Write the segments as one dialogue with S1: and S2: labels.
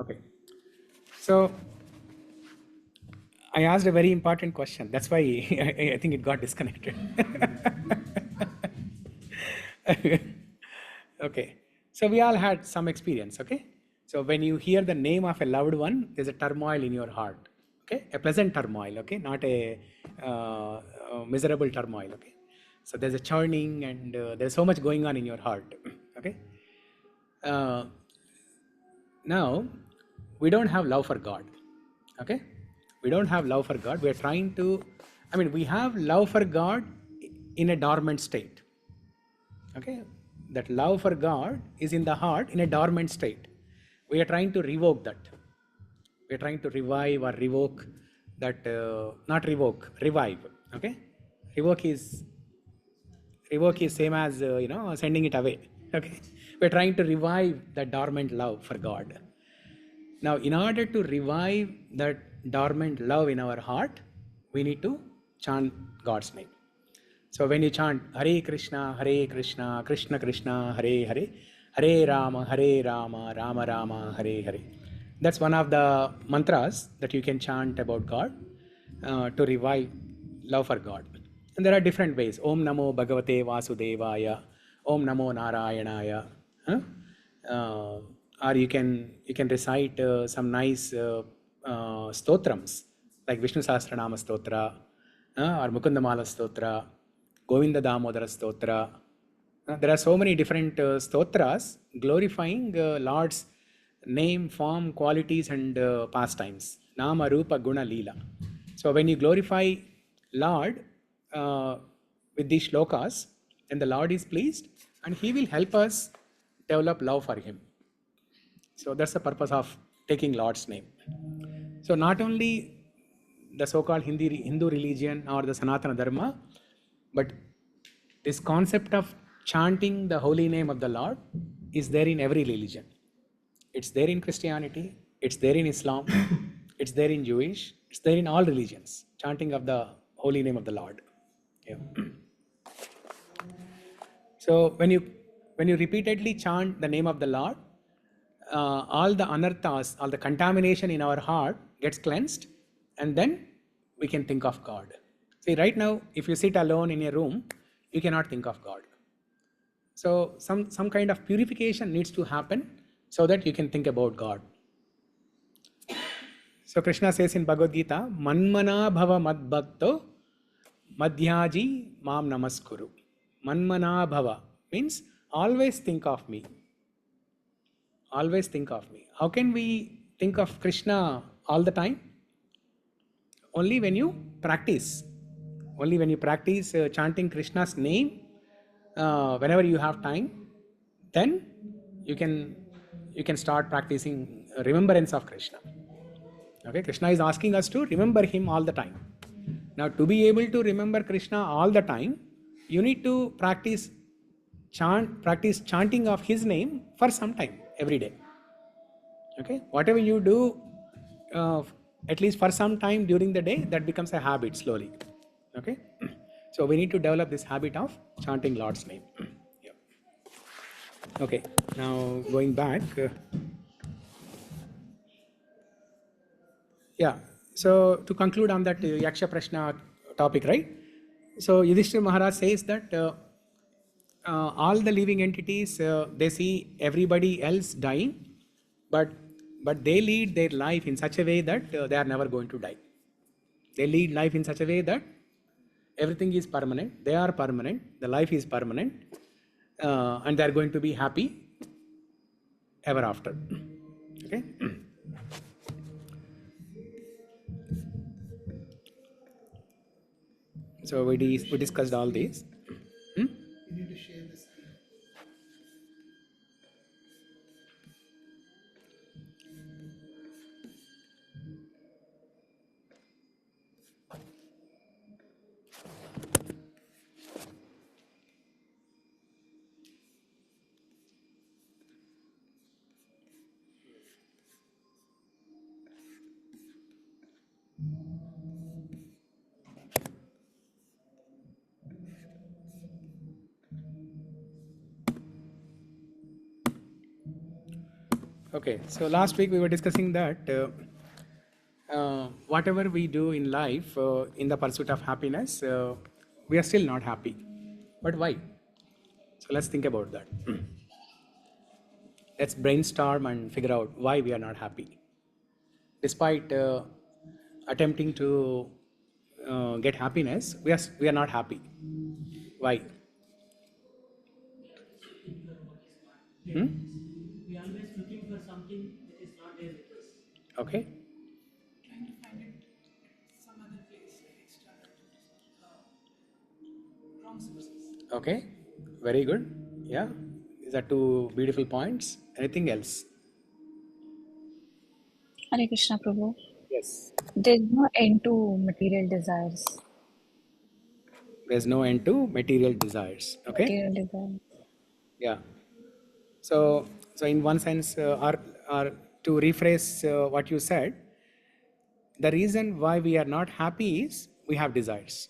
S1: Okay. So I asked a very important question. That's why I think it got disconnected. Okay. So we all had some experience. Okay. So when you hear the name of a loved one, there's a turmoil in your heart. Okay. A pleasant turmoil. Okay. Not a miserable turmoil. Okay. So there's a churning and there's so much going on in your heart. Okay. Uh, Now, we don't have love for God. Okay? We don't have love for God. We are trying to, we have love for God in a dormant state. Okay? That love for God is in the heart in a dormant state. We are trying to revoke that. We are trying to revive or revoke that, not revoke, revive. Okay? Revoke is Revoke is same as sending it away. Okay, we're trying to revive that dormant love for God. Now, in order to revive that dormant love in our heart, we need to chant God's name. So when you chant Hare Krishna, Krishna Krishna, Hare Hare, Hare Rama, Rama Rama, Hare Hare. That's one of the mantras that you can chant about God to revive love for God. And there are different ways. Om Namo Bhagavate Vasudevaya, Om Namo Narayanaya. Huh? Or you can recite some nice stotrams like Vishnu Sahasranama Stotra or Mukundamala Stotra, Govinda Damodara Stotra. There are so many different stotras glorifying Lord's name, form, qualities, and pastimes. Nama, Rupa, Guna, Leela. So when you glorify Lord with these shlokas, then the Lord is pleased and He will help us develop love for Him. So that's the purpose of taking Lord's name. So not only the so-called Hindu religion or the Sanatana Dharma, but this concept of chanting the holy name of the Lord is there in every religion. It's there in Christianity, it's there in Islam, it's there in Jewish, it's there in all religions, chanting of the holy name of the Lord. Yeah. So when you repeatedly chant the name of the Lord, all the anarthas, all the contamination in our heart gets cleansed, and then we can think of God. See, right now, if you sit alone in a room, you cannot think of God. So some kind of purification needs to happen so that you can think about God. So Krishna says in Bhagavad Gita, Manmana bhava madbhakto madhyaji mam namaskuru. Manmana bhava means always think of me. Always think of me. How can we think of Krishna all the time? Only when you practice. Only when you practice chanting Krishna's name, whenever you have time, then you can start practicing remembrance of Krishna. Okay, Krishna is asking us to remember Him all the time. Now, to be able to remember Krishna all the time, you need to practice chanting of His name for some time every day. Okay, whatever you do, at least for some time during the day, that becomes a habit slowly. Okay, so we need to develop this habit of chanting Lord's name. Yeah. Okay, now going back. Yeah. So to conclude on that Yaksha Prashna topic, right? So Yudhishthira Maharaj says that all the living entities, they see everybody else dying, but they lead their life in such a way that they are never going to die. They lead life in such a way that everything is permanent. They are permanent. The life is permanent, and they are going to be happy ever after. Okay. So we discussed all these. Hmm?
S2: You need to share the screen.
S1: Okay, so last week we were discussing that whatever we do in life in the pursuit of happiness, we are still not happy. But why? So let's think about that. Let's brainstorm and figure out why we are not happy. Despite attempting to get happiness, we are not happy. Why? Hmm?
S2: We are always looking for something that is not there with us.
S1: Okay.
S2: Trying to find it some other place, like external wrong sources.
S1: Okay. Very good. Yeah. These are two beautiful points. Anything else?
S3: Hare Krishna Prabhu.
S1: Yes.
S3: There's no end to material desires.
S1: There's no end to material desires. Okay.
S3: Material desires.
S1: Yeah. So in one sense, or to rephrase what you said, the reason why we are not happy is we have desires.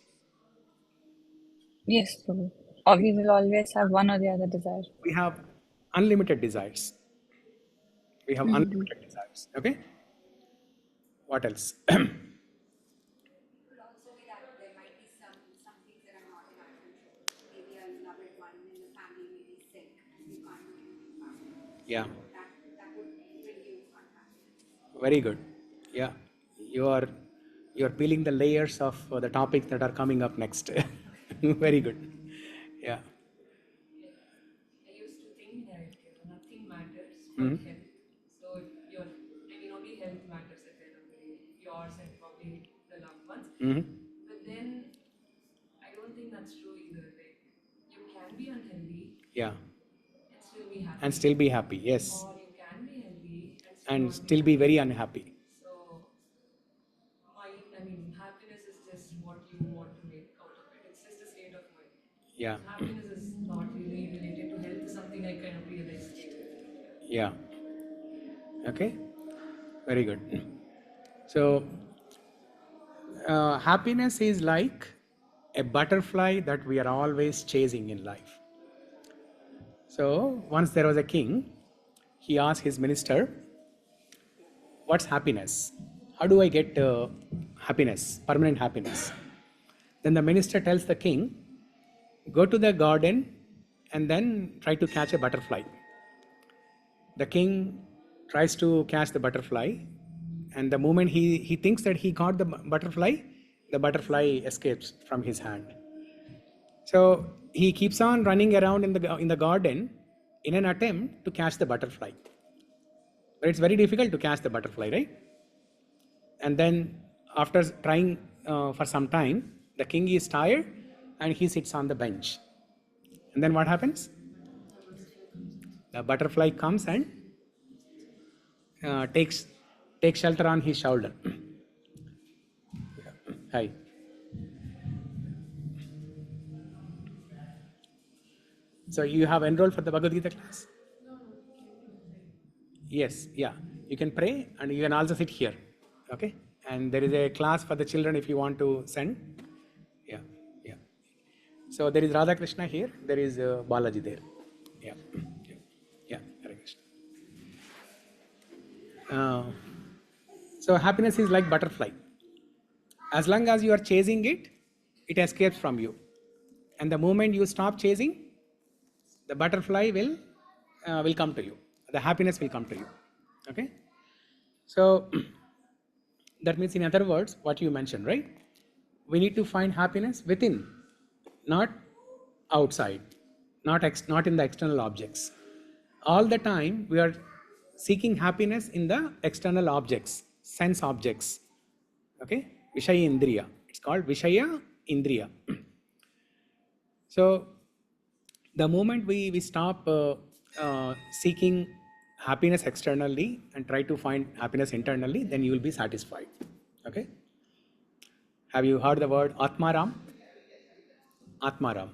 S3: Yes, Prabhu. Or we will always have one or the other desire.
S1: We have unlimited desires. We have
S3: Mhm.
S1: unlimited desires. Okay. What else?
S4: Could also be that there might be some things that are not in our control. Maybe a loved one in the family may be sick and you can't do anything about it.
S1: Yeah.
S4: That would reduce unhappiness.
S1: Very good. Yeah. You are you are peeling the layers of the topics that are coming up next. Very good. Yeah.
S5: I used to think that nothing matters but
S1: Mhm.
S5: health. So if your, I mean, only health matters at the end of the day, yours and probably the loved ones.
S1: Mhm.
S5: But then I don't think that's true either. Like you can be unhealthy
S1: Yeah.
S5: and still be happy,
S1: And still be happy. Yes.
S5: or you can be healthy and still
S1: And
S5: not be
S1: still be
S5: happy.
S1: very unhappy.
S5: So I mean, happiness is just what you want to make out of it. It's just a state of mind.
S1: Yeah.
S5: So happiness is not really related to health. Is something I kind of realized later.
S1: Yeah. Okay. Very good. So happiness is like a butterfly that we are always chasing in life. So once there was a king, he asked his minister, "What's happiness? How do I get happiness, permanent happiness?" Then the minister tells the king, "Go to the garden and then try to catch a butterfly." The king tries to catch the butterfly, and the moment he thinks that he got the butterfly escapes from his hand. So he keeps on running around in the garden in an attempt to catch the butterfly. But it's very difficult to catch the butterfly, right? And then after trying for some time, the king is tired and he sits on the bench. And then what happens? The butterfly comes and takes shelter on his shoulder. Hi. So you have enrolled for the Bhagavad Gita class? Yes, yeah. You can pray and you can also sit here. Okay? And there is a class for the children if you want to send. Yeah, yeah. So there is Radha Krishna here, there is Balaji there. Yeah, yeah, yeah. Hare Krishna. Uh, so happiness is like butterfly. As long as you are chasing it, it escapes from you. And the moment you stop chasing, the butterfly will come to you. The happiness will come to you. Okay? So that means, in other words, what you mentioned, right? We need to find happiness within, not outside, not in the external objects. All the time we are seeking happiness in the external objects, sense objects. Okay, Vishaya Indriya. It's called Vishaya Indriya. So the moment we stop seeking happiness externally and try to find happiness internally, then you will be satisfied. Okay. Have you heard the word Atmaram? Atmaram.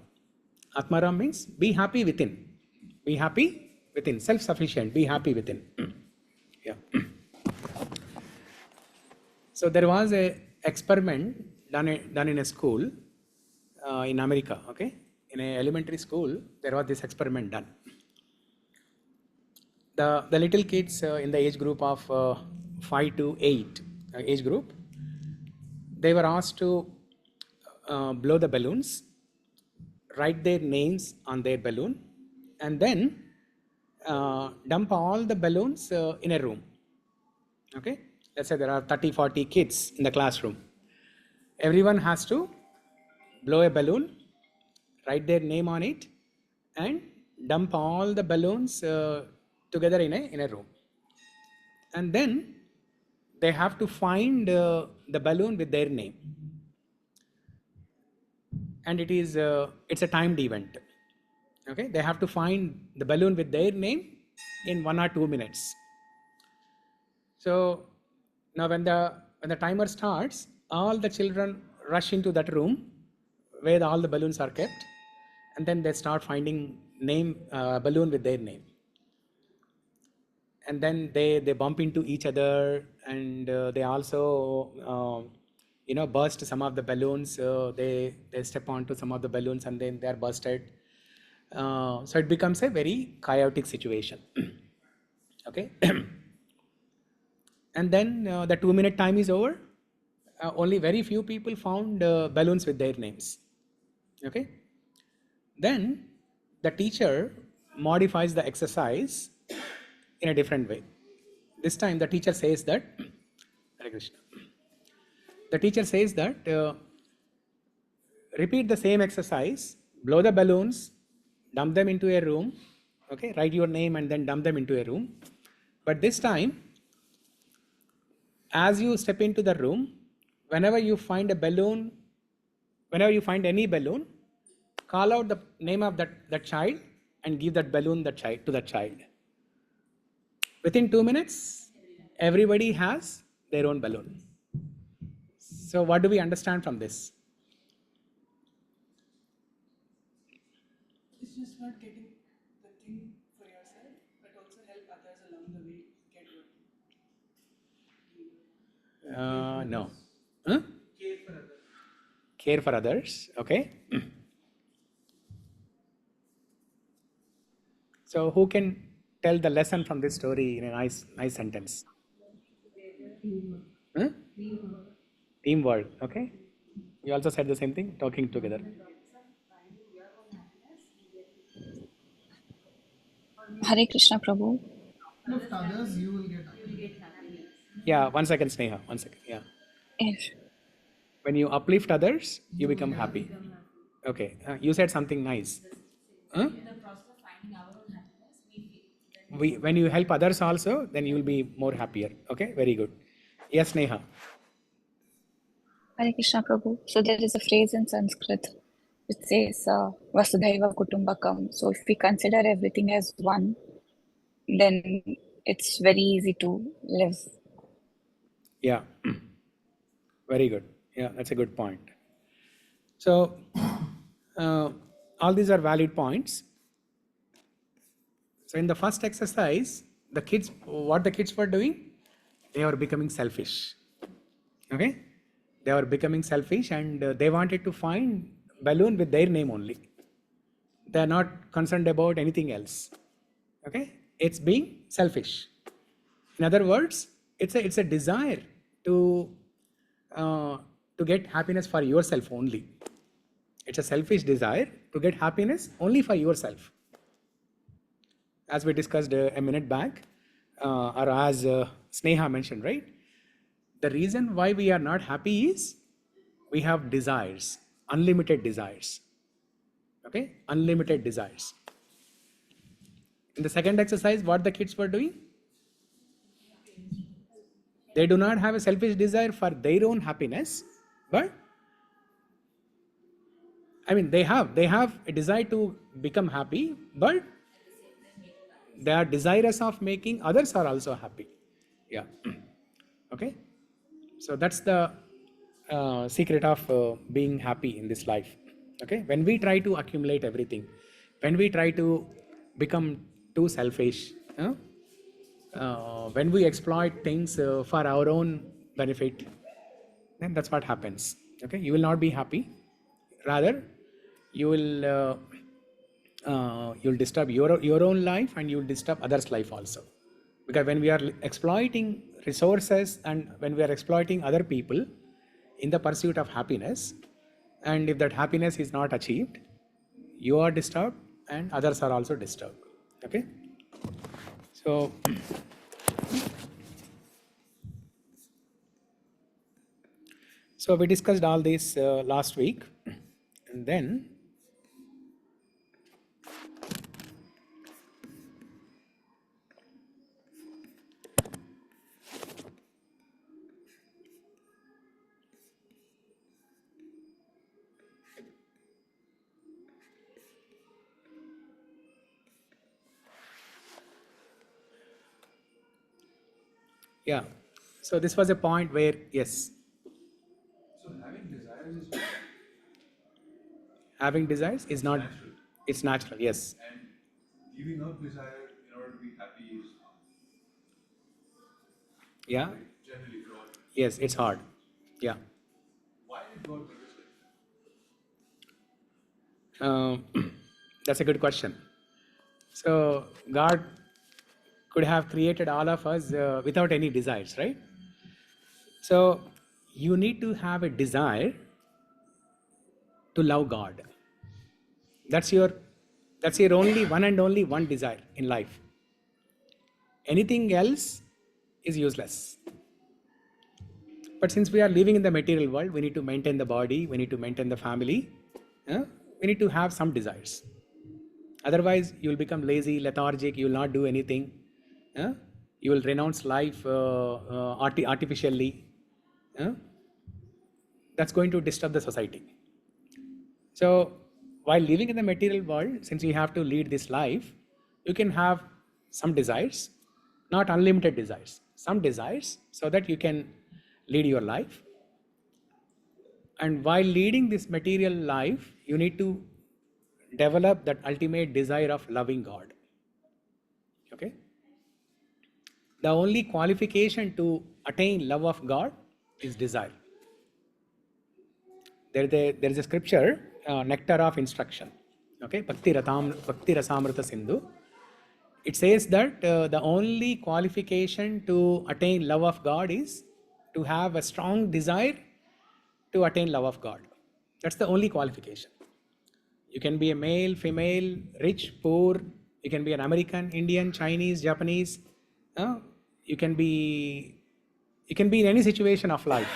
S1: Atmaram means be happy within. Be happy within. Self-sufficient. Be happy within. Yeah. So there was a experiment done in a school in America. Okay, in a elementary school there was this experiment done. the little kids in the age group of 5 to 8 age group, they were asked to blow the balloons, write their names on their balloon, and then dump all the balloons in a room. Okay, let's say there are 30-40 kids in the classroom. Everyone has to blow a balloon, write their name on it, and dump all the balloons together in a room. And then they have to find the balloon with their name. And it's a timed event. Okay, they have to find the balloon with their name in 1 or 2 minutes. So now when the timer starts, all the children rush into that room where all the balloons are kept, and then they start finding balloon with their name. And then they bump into each other, and they also burst some of the balloons. They step onto some of the balloons, and then they are busted. So it becomes a very chaotic situation. Okay. And then the 2-minute time is over. Only very few people found balloons with their names. Okay. Then the teacher modifies the exercise in a different way. This time the teacher says that, Hare Krishna. The teacher says that repeat the same exercise, blow the balloons, dump them into a room, okay, write your name and then dump them into a room. But this time, as you step into the room, whenever you find any balloon, call out the name of that child and give that balloon to that child. Within 2 minutes, everybody has their own balloon. So what do we understand from this?
S2: It's just not getting the thing for yourself, but also help others along the way get what you
S1: No. Huh? Care for others. Okay. So who can tell the lesson from this story in a nice sentence? Huh? Teamwork. Okay. You also said the same thing, talking together.
S3: Hare Krishna, Prabhu.
S6: Lift others, you will get happiness.
S1: Yeah, 1 second, Sneha. 1 second. Yeah.
S3: Yes.
S1: When you uplift others, you become happy. Okay. You said something nice. Huh? When you help others also, then you will be more happier. Okay. Very good. Yes, Neha.
S3: Hare Krishna, Prabhu. So there is a phrase in Sanskrit which says Vasudhaiva Kutumbakam. So if we consider everything as one, then it's very easy to live.
S1: Yeah. Very good. Yeah, that's a good point. So all these are valid points. So in the first exercise, what the kids were doing, they were becoming selfish. Okay, they were becoming selfish, and they wanted to find balloon with their name only. They are not concerned about anything else. Okay, it's being selfish. In other words, it's a desire to get happiness for yourself only. It's a selfish desire to get happiness only for yourself. As we discussed a minute back, or as Sneha mentioned, right? The reason why we are not happy is we have desires, unlimited desires. Okay, unlimited desires. In the second exercise, what the kids were doing? They do not have a selfish desire for their own happiness, but they have a desire to become happy, but they are desirous of making others are also happy. Yeah. Okay. So that's the secret of being happy in this life. Okay. When we try to accumulate everything, when we try to become too selfish, when we exploit things for our own benefit, then that's what happens. Okay. You will not be happy. Rather, you will you'll disturb your own life and you'll disturb others' life also. Because when we are exploiting resources and when we are exploiting other people in the pursuit of happiness, and if that happiness is not achieved, you are disturbed and others are also disturbed. Okay? So, so we discussed all this last week, and then yeah. So this was a point where yes,
S7: So having desires is
S1: having desires is not.
S7: natural,
S1: It's natural. Yes.
S7: and giving up desire in order to be happy is
S1: Yeah.
S7: generally God.
S1: Yes. It's hard. Yeah.
S7: Why did God make us like that?
S1: That's a good question. So God could have created all of us without any desires, right? So you need to have a desire to love God. That's your only one and only one desire in life. Anything else is useless. But since we are living in the material world, we need to maintain the body, we need to maintain the family, we need to have some desires. Otherwise, you will become lazy, lethargic, you will not do anything. You will renounce life artificially. That's going to disturb the society. So, while living in the material world, since you have to lead this life, you can have some desires, not unlimited desires, some desires so that you can lead your life. And while leading this material life, you need to develop that ultimate desire of loving God. Okay? The only qualification to attain love of God is desire. There is a scripture, Nectar of Instruction. Okay, Bhakti Rasamrita Sindhu. It says that the only qualification to attain love of God is to have a strong desire to attain love of God. That's the only qualification. You can be a male, female, rich, poor. You can be an American, Indian, Chinese, Japanese. You can be in any situation of life.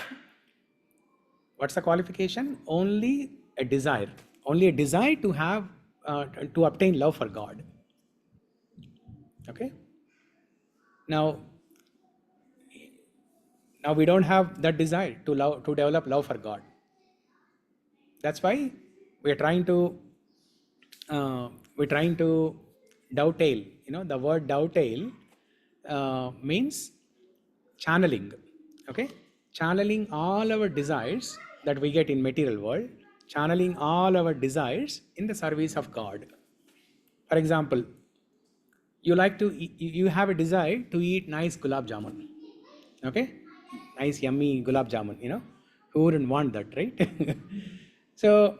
S1: What's the qualification? Only a desire to have to obtain love for God. Okay. Now we don't have that desire to develop love for God. That's why we're trying to dovetail. The word dovetail means channeling. Okay, channeling all our desires that we get in material world, channeling all our desires in the service of God. For example, you have a desire to eat nice gulab jamun. Okay, nice yummy gulab jamun. Who wouldn't want that, right? So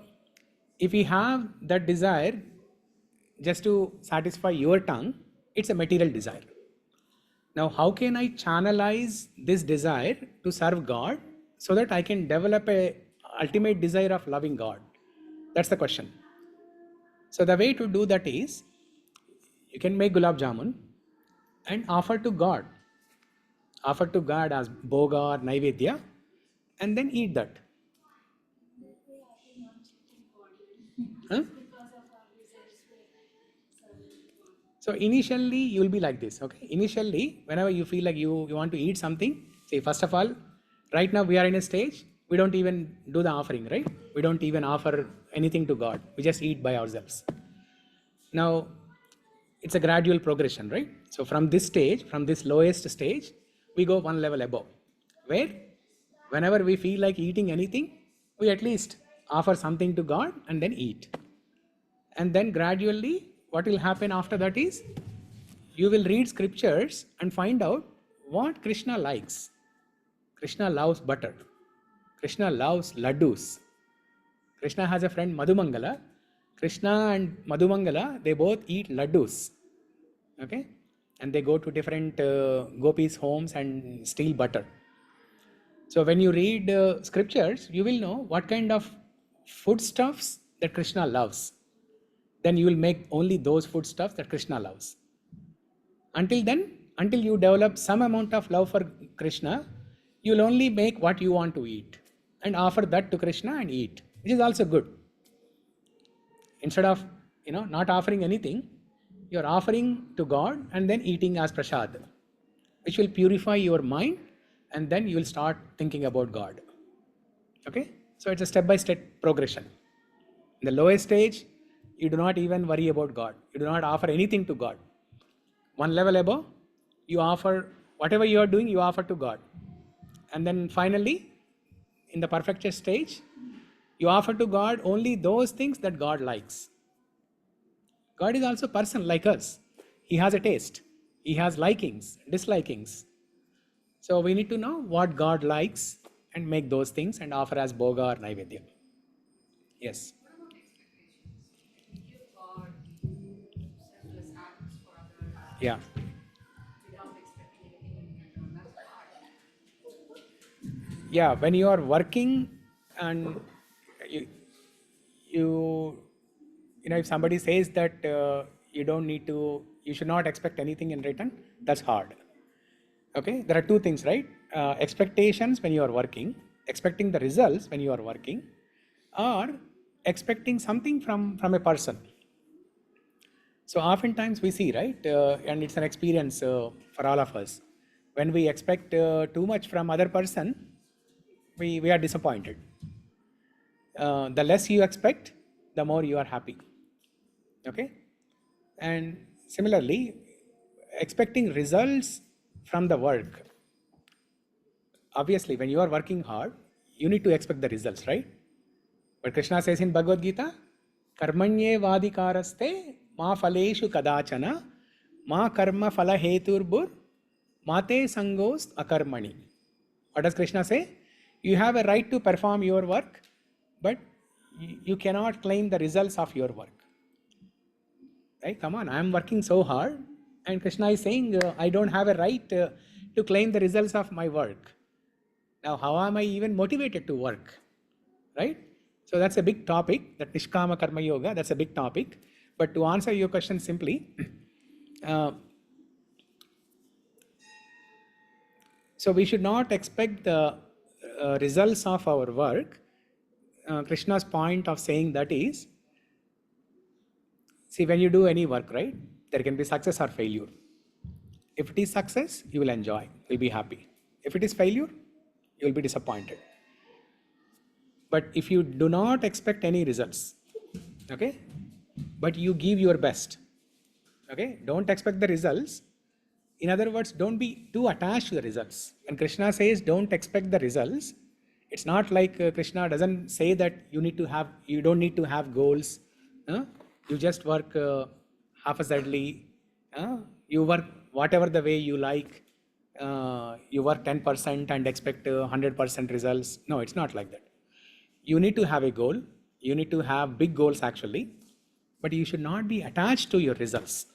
S1: if you have that desire just to satisfy your tongue, it's a material desire. Now, how can I channelize this desire to serve God so that I can develop a ultimate desire of loving God? That's the question. So the way to do that is you can make gulab jamun and offer to God as bhoga or naivedya, and then eat that. Huh? So initially you will be like this. Okay, initially whenever you feel like you want to eat something, say first of all, right now we are in a stage we don't even do the offering, right? We don't even offer anything to God. We just eat by ourselves. Now it's a gradual progression, right? So from this stage, from this lowest stage, we go one level above, where whenever we feel like eating anything, we at least offer something to God and then eat. And then gradually, what will happen after that is, you will read scriptures and find out what Krishna likes. Krishna loves butter. Krishna loves laddus. Krishna has a friend Madhumangala. Krishna and Madhumangala, they both eat laddus. Okay? And they go to different gopis' homes and steal butter. So when you read scriptures, you will know what kind of foodstuffs that Krishna loves. Then you will make only those foodstuffs that Krishna loves. Until then, until you develop some amount of love for Krishna, you will only make what you want to eat and offer that to Krishna and eat, which is also good. Instead of not offering anything, you are offering to God and then eating as prasad, which will purify your mind, and then you will start thinking about God. Okay? So it's a step-by-step progression. In the lowest stage, you do not even worry about God. You do not offer anything to God. One level above, you offer whatever you are doing, you offer to God. And then finally, in the perfected stage, you offer to God only those things that God likes. God is also a person like us. He has a taste. He has likings, dislikings. So we need to know what God likes and make those things and offer as bhoga or naivedya. Yes.
S5: What about expectations? We give God selfless acts for others
S1: Yeah.
S5: without expecting anything in return. That's hard.
S1: Yeah. When you are working and you, if somebody says that you should not expect anything in return, that's hard. Okay, there are two things, right? Expectations when you are working, expecting the results when you are working, or expecting something from a person. So oftentimes we see, right, and it's an experience for all of us. When we expect too much from other person, we are disappointed. The less you expect, the more you are happy. Okay, and similarly, expecting results from the work. Obviously, when you are working hard, you need to expect the results, right? But Krishna says in Bhagavad Gita, Karmanye vadikaraste ma phaleshu kadachana ma karma phala heturbur mate sangost akarmani. What does Krishna say? You have a right to perform your work, but you cannot claim the results of your work. Right? Come on, I am working so hard, and Krishna is saying I don't have a right to claim the results of my work. Now, how am I even motivated to work? Right? So that's a big topic, that Nishkama Karma Yoga, that's a big topic. But to answer your question simply, so we should not expect the results of our work. Krishna's point of saying that is, see, when you do any work, right, there can be success or failure. If it is success, you will enjoy, you'll be happy. If it is failure, you will be disappointed. But if you do not expect any results, okay, but you give your best, okay, don't expect the results. In other words, don't be too attached to the results. When Krishna says don't expect the results, it's not like Krishna doesn't say that you don't need to have goals. You just work haphazardly. You work whatever the way you like. You work 10% and expect 100% results. No, it's not like that. You need to have a goal. You need to have big goals actually, but you should not be attached to your results.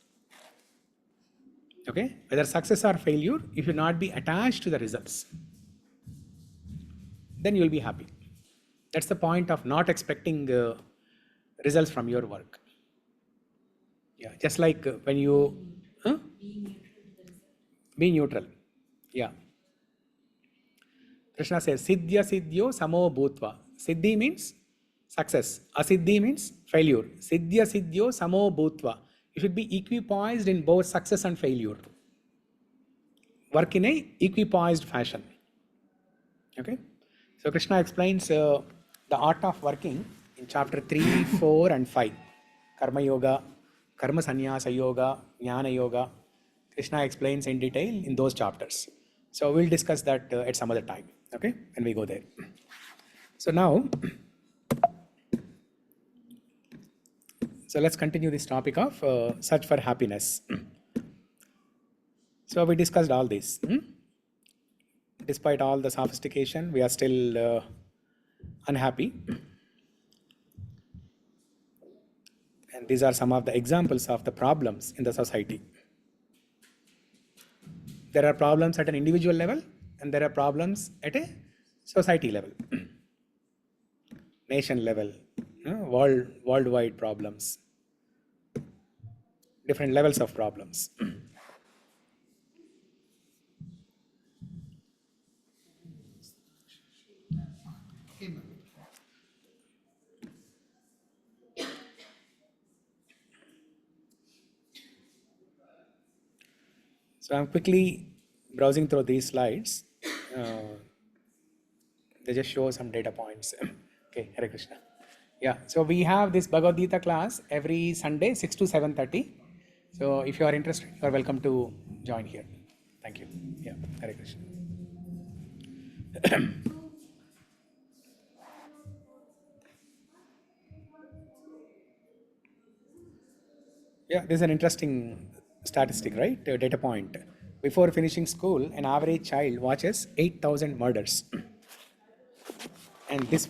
S1: Okay, whether success or failure, you should not be attached to the results. Then you will be happy. That's the point of not expecting results from your work. Yeah, just like when you be neutral. Yeah. Krishna says, Siddhya Siddhyo Samo Bhutva. Siddhi means success. Asiddhi means failure. Siddhya Siddhyo Samo Bhutva. You should be equipoised in both success and failure. Work in a equipoised fashion. Okay. So Krishna explains the art of working in chapter 3, 4 and 5. Karma Yoga, Karma Sannyasa Yoga, Jnana Yoga. Krishna explains in detail in those chapters. So we'll discuss that at some other time, okay, when we go there. So now, so let's continue this topic of search for happiness. So we discussed all this. Despite all the sophistication, we are still unhappy. these are some of the examples of the problems in the society. There are problems at an individual level, and there are problems at a society level, nation level, worldwide problems, different levels of problems.
S6: Okay, ma'am.
S1: So I'm quickly browsing through these slides. They just show some data points. Okay, Hare Krishna. Yeah, so we have this Bhagavad Gita class every Sunday, 6 to 7:30. So if you are interested, you are welcome to join here. Thank you. Yeah, Hare Krishna. Yeah, this is an interesting statistic, right? Data point. Before finishing school, an average child watches 8,000 murders. And this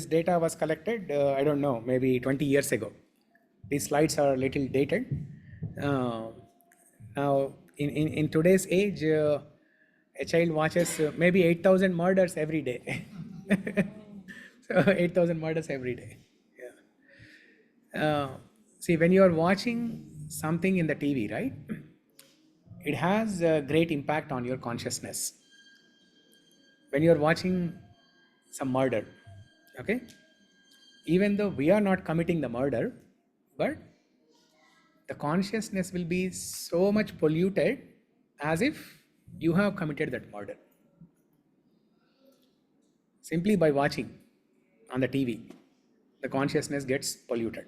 S1: data was collected, I don't know, maybe 20 years ago. These slides are a little dated. Now, in today's age, a child watches maybe 8,000 murders every day. So 8,000 murders every day. Yeah. See, when you are watching something in the TV, right, it has a great impact on your consciousness. When you are watching some murder, okay, even though we are not committing the murder, but the consciousness will be so much polluted as if you have committed that murder. Simply by watching on the TV, the consciousness gets polluted.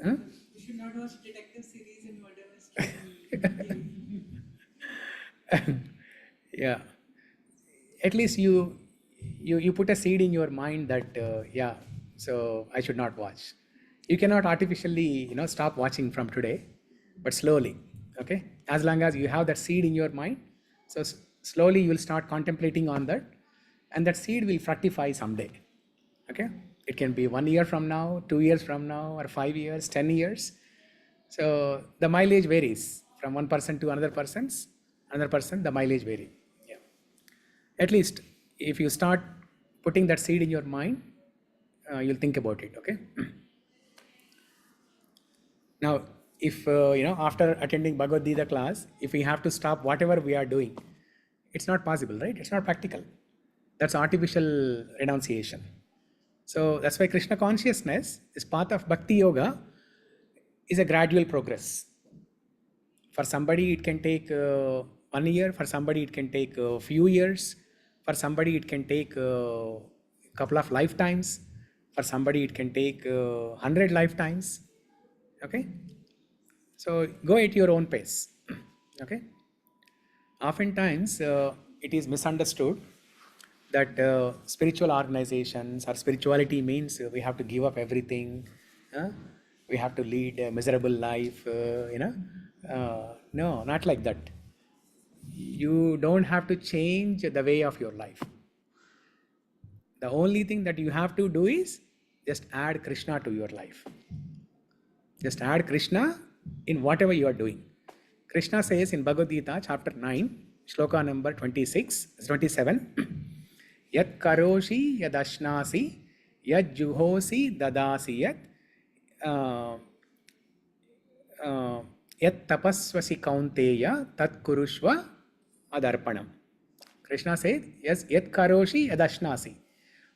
S2: You should not watch detective series and murder mystery.
S1: Yeah, at least you put a seed in your mind that yeah, so I should not watch. You cannot artificially stop watching from today, but slowly, okay, as long as you have that seed in your mind, so slowly you will start contemplating on that, and that seed will fructify someday. Okay, it can be 1 year from now, 2 years from now, or 5 years, 10 years. So the mileage varies from one person to another person, the mileage varies. Yeah. At least if you start putting that seed in your mind, you'll think about it. Okay. Now, if after attending Bhagavad Gita class, if we have to stop whatever we are doing, it's not possible, right? It's not practical. That's artificial renunciation. So that's why Krishna consciousness, this path of Bhakti Yoga, is a gradual progress. For somebody, it can take 1 year. For somebody, it can take a few years. For somebody, it can take a couple of lifetimes. For somebody, it can take 100 lifetimes. Okay? So go at your own pace. Okay? Oftentimes, it is misunderstood that spiritual organizations or spirituality means we have to give up everything. We have to lead a miserable life. No, not like that. You don't have to change the way of your life. The only thing that you have to do is just add Krishna to your life. Just add Krishna in whatever you are doing. Krishna says in Bhagavad Gita, chapter 9, shloka number 27, Yat karoshi yad ashnasi, yad juhosi dadasi yat, yat tapasvasi kaunteya tat kurushva adarpanam. Krishna said, yes, yat karoshi yad ashnasi.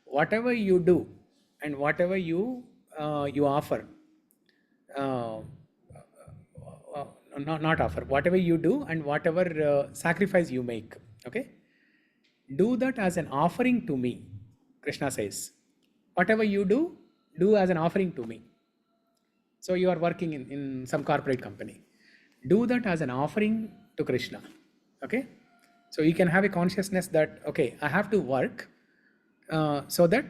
S1: Whatever you do and whatever you offer, uh, not offer, whatever you do and whatever sacrifice you make, okay, do that as an offering to me. Krishna says, whatever you do as an offering to me. So you are working in some corporate company, do that as an offering to Krishna. Okay, so you can have a consciousness that, okay, I have to work so that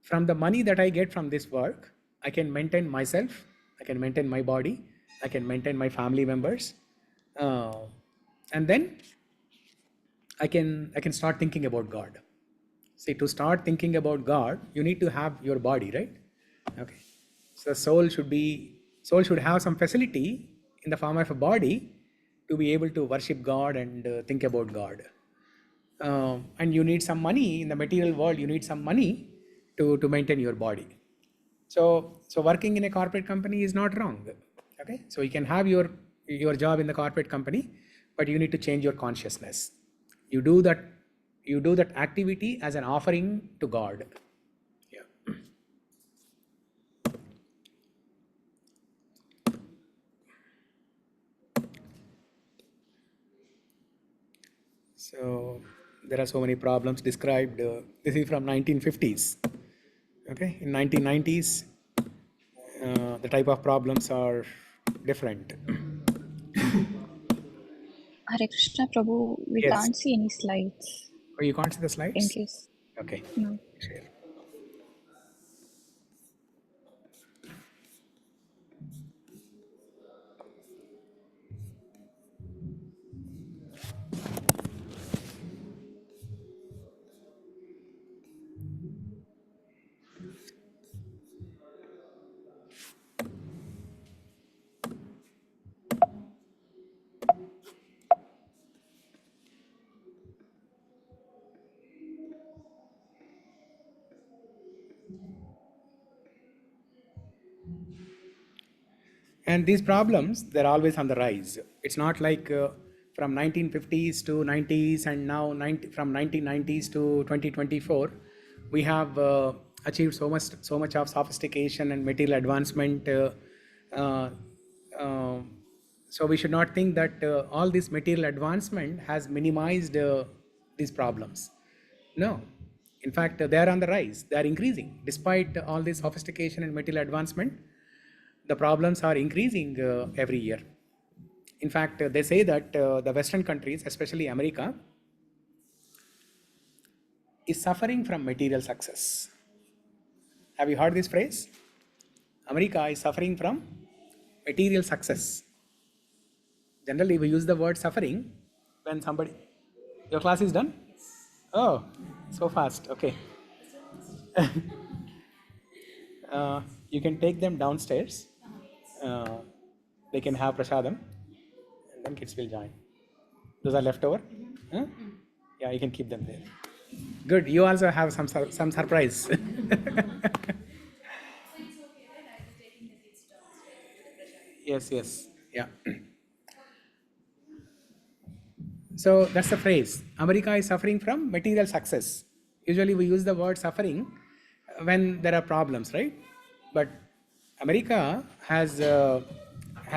S1: from the money that I get from this work, I can maintain myself, I can maintain my body, I can maintain my family members, and then I can start thinking about God. See, to start thinking about God, you need to have your body, right? Okay. So soul should have some facility in the form of a body to be able to worship God and think about God. And you need some money in the material world. You need some money to maintain your body. So working in a corporate company is not wrong. Okay. So you can have your job in the corporate company, but you need to change your consciousness. You do that activity as an offering to God. Yeah. So there are so many problems described. This is from 1950s. Okay, in 1990s, the type of problems are different.
S3: Hare Krishna Prabhu, we
S1: Yes.
S3: can't see any slides.
S1: Oh, you can't see the
S3: In
S1: slides?
S3: case.
S1: Okay.
S3: No.
S1: Share. And these problems, they're always on the rise. It's not like from 1950s to 90s and now from 1990s to 2024, we have achieved so much of sophistication and material advancement. Uh, uh, so we should not think that all this material advancement has minimized these problems. No. In fact, they are on the rise. They are increasing. Despite all this sophistication and material advancement, the problems are increasing every year. In fact, they say that the Western countries, especially America, is suffering from material success. Have you heard this phrase? America is suffering from material success. Generally, we use the word suffering when somebody. Your class is done? Oh, so fast. Okay. You can take them downstairs. They can have prasadam, and then kids will join. Those are left over. Huh? Yeah, you can keep them there. Good. You also have some surprise. Yes, yes. Yeah. So that's the phrase. America is suffering from material success. Usually we use the word suffering when there are problems, right? But America has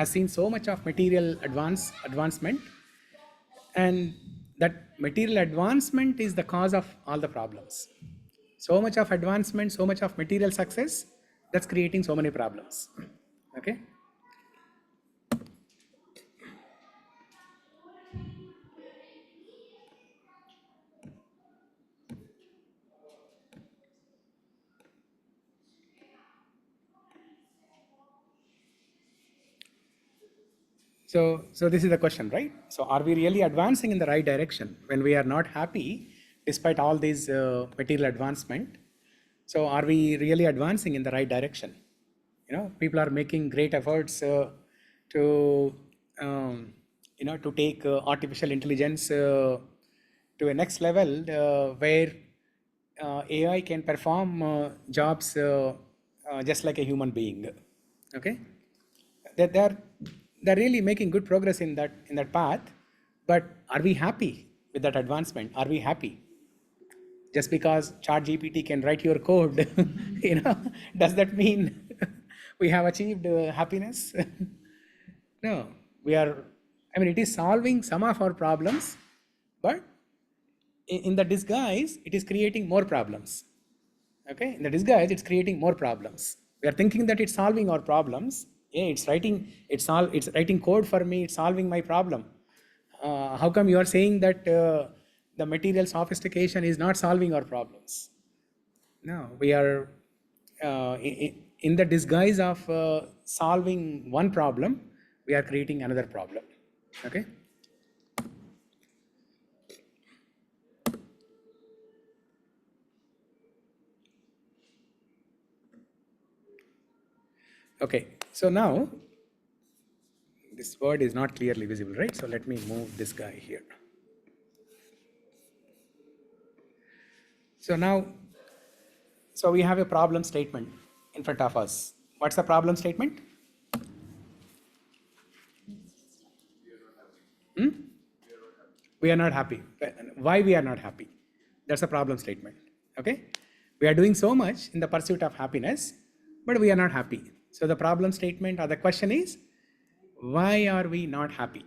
S1: seen so much of material advancement, and that material advancement is the cause of all the problems. So much of advancement, so much of material success, that's creating so many problems. Okay. So this is the question, right? So are we really advancing in the right direction when we are not happy despite all these material advancement? So are we really advancing in the right direction? People are making great efforts to to take artificial intelligence to a next level where AI can perform jobs just like a human being. Okay, they're they're really making good progress in that path. But are we happy with that advancement? Are we happy? Just because ChatGPT can write your code, does that mean we have achieved happiness? No, we are. I mean, it is solving some of our problems, but in the disguise, it is creating more problems. Okay, in the disguise, it's creating more problems. We are thinking that it's solving our problems. Yeah, it's writing code for me. It's solving my problem. How come you are saying that the material sophistication is not solving our problems? No, we are in the disguise of solving one problem, we are creating another problem. Okay. Okay, so now this word is not clearly visible, right? So let me move this guy here. So now, so we have a problem statement in front of us. What's the problem statement? Hmm? We are not happy. Why we are not happy? That's a problem statement. Okay? We are doing so much in the pursuit of happiness, but we are not happy. So the problem statement or the question is, why are we not happy?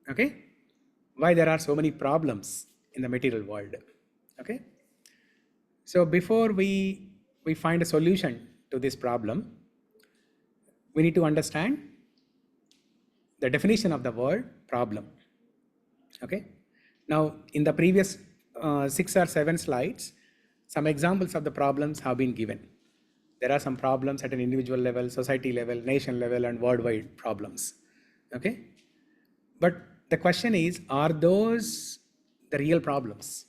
S1: Okay? Why there are so many problems in the material world? Okay? So before we find a solution to this problem, we need to understand the definition of the word problem. Okay. Now, in the previous 6 or 7 slides, some examples of the problems have been given. There are some problems at an individual level, society level, nation level, and worldwide problems. Okay. But the question is, are those the real problems?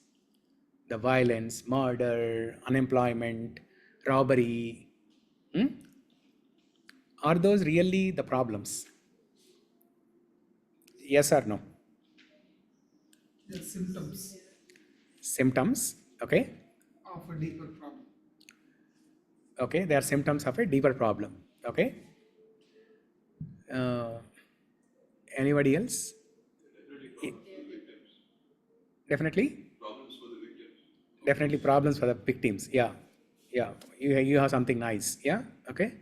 S1: The violence, murder, unemployment, robbery, are those really the problems? Yes or no?
S6: They are symptoms
S1: Symptoms, okay?
S6: of a deeper problem.
S1: Okay, they are symptoms of a deeper problem, okay? Uh, Anybody else? Definitely?
S7: Problems for the victims.
S1: Definitely problems for the victims, yeah. Yeah, you have something nice, yeah? Okay?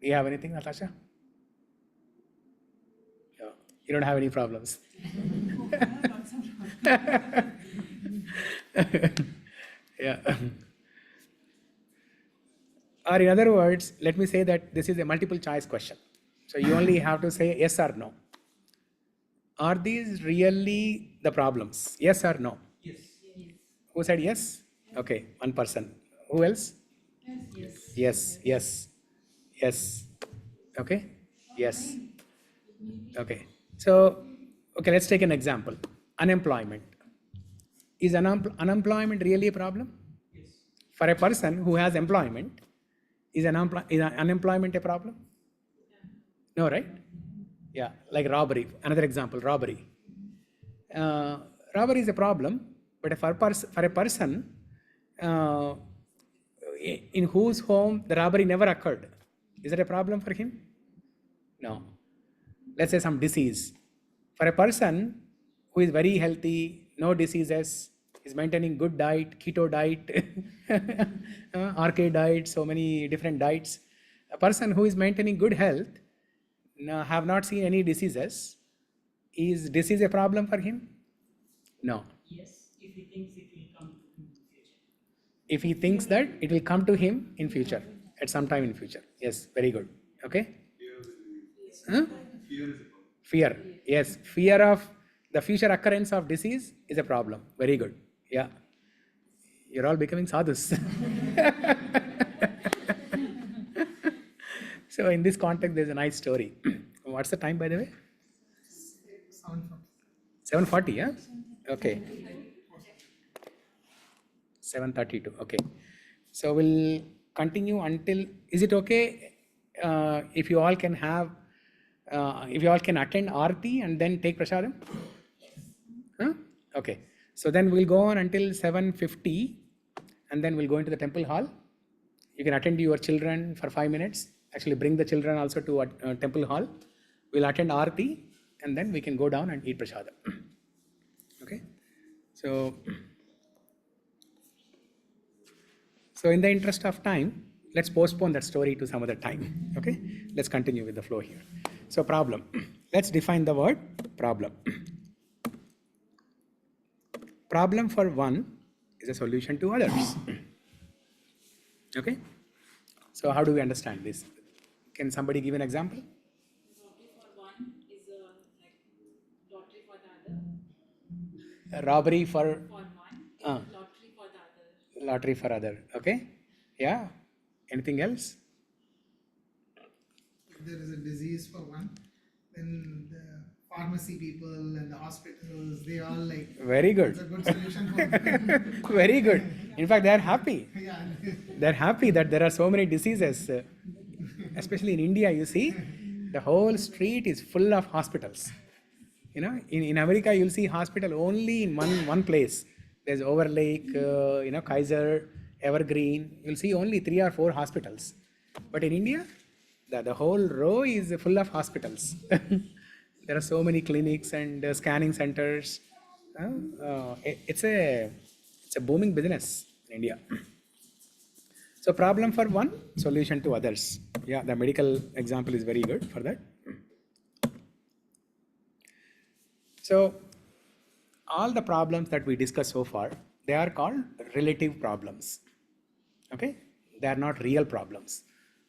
S1: Do you have anything, Natasha? Yeah. You don't have any problems. Yeah. Or in other words, let me say that this is a multiple choice question. So you only have to say yes or no. Are these really the problems? Yes or no?
S6: Yes.
S1: Who said yes? Okay, one person. Who else? Yes, yes, yes. Okay, yes. Okay. So, okay, let's take an example. Unemployment. Is unemployment really a problem?
S6: Yes.
S1: For a person who has employment, is unemployment a problem? No, right? Yeah, like robbery. Another example, robbery. Uh, Robbery is a problem, but for a person uh, in whose home the robbery never occurred, is it a problem for him? No. Let's say some disease. For a person who is very healthy, no diseases, is maintaining good diet, keto diet, RK diet, so many different diets. A person who is maintaining good health, have not seen any diseases, is disease a problem for him? No.
S6: Yes, if he thinks it will come in the future.
S1: If he thinks that it will come to him in future, at some time in future. Yes, very good. Okay. Huh?
S7: Fear is a problem.
S1: Fear. Yes, fear of the future occurrence of disease is a problem. Very good. Yeah. You're all becoming sadhus. So in this context, there's a nice story. What's the time, by the way? 7:40, yeah? Okay. 7:32, okay. So we'll continue until, is it okay if you all can have, if you all can attend Aarti and then take Prasadam? Huh? Okay. So then we'll go on until 7:50 and then we'll go into the temple hall. You can attend your children for 5 minutes. Actually bring the children also to a temple hall. We'll attend Aarti and then we can go down and eat Prasadam. Okay. So in the interest of time, let's postpone that story to some other time. Okay, let's continue with the flow here. So problem. Let's define the word problem. Problem for one is a solution to others. Okay. So how do we understand this? Can somebody give an example?
S2: Lottery for one is like lottery for the other.
S1: A robbery for
S2: For one is lottery for the other.
S1: lottery for other. Okay. Yeah. Anything else?
S6: If there is a disease for one, then the pharmacy people and the hospitals, they all like,
S1: Very good.
S6: it's a good solution for them.
S1: Very good. In fact, they are happy.
S6: Yeah.
S1: They're happy that there are so many diseases. Especially in India, you see, the whole street is full of hospitals. You know, in America, you'll see hospital only in one place. There's Overlake, Kaiser, Evergreen. You'll see only 3 or 4 hospitals. But in India, the whole row is full of hospitals. There are so many clinics and scanning centers. It's a booming business in India. So problem for one, solution to others. Yeah, the medical example is very good for that. So all the problems that we discussed so far, they are called relative problems. Okay? They are not real problems.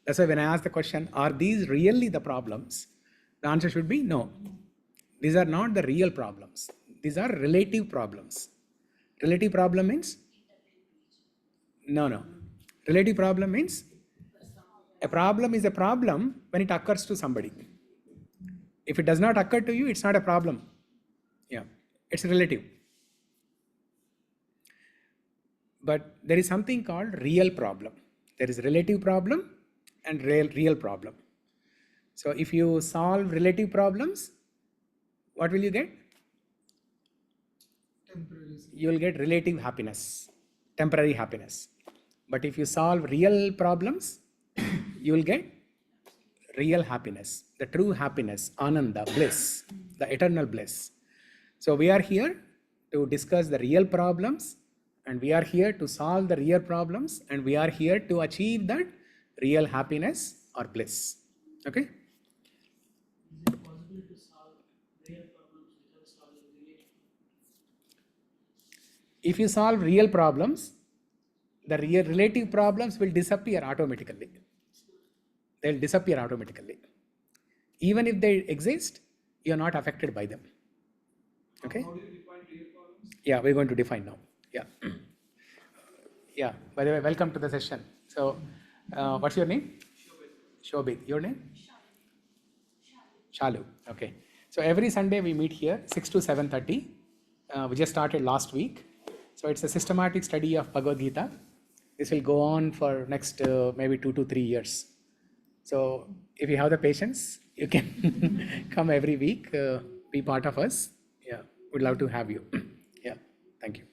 S1: That's why when I ask the question, are these really the problems? The answer should be no. These are not the real problems. These are relative problems. Relative problem means? No. Relative problem means a problem is a problem when it occurs to somebody. If it does not occur to you, it's not a problem. Yeah, it's relative. But there is something called real problem. There is relative problem and real problem. So if you solve relative problems, what will you get?
S6: Temporary.
S1: You will get relative happiness, temporary happiness. But if you solve real problems, you will get real happiness, the true happiness, ananda, bliss, the eternal bliss. So we are here to discuss the real problems, and we are here to solve the real problems, and we are here to achieve that real happiness or bliss. Okay?
S6: Is it possible to solve real problems without solving related problems?
S1: If you solve real problems, the real relative problems will disappear automatically. They'll disappear automatically. Even if they exist, you are not affected by them. Okay?
S7: How do you define real problems?
S1: Yeah, we're going to define now. Yeah. Yeah, by the way, welcome to the session. So, what's your name? Shobit. Your name? Shalu. Okay. So every Sunday we meet here 6 to 7:30. We just started last week. So it's a systematic study of Bhagavad Gita. This will go on for next maybe 2 to 3 years. So if you have the patience, you can come every week, be part of us. Yeah, we'd love to have you. Yeah, thank you.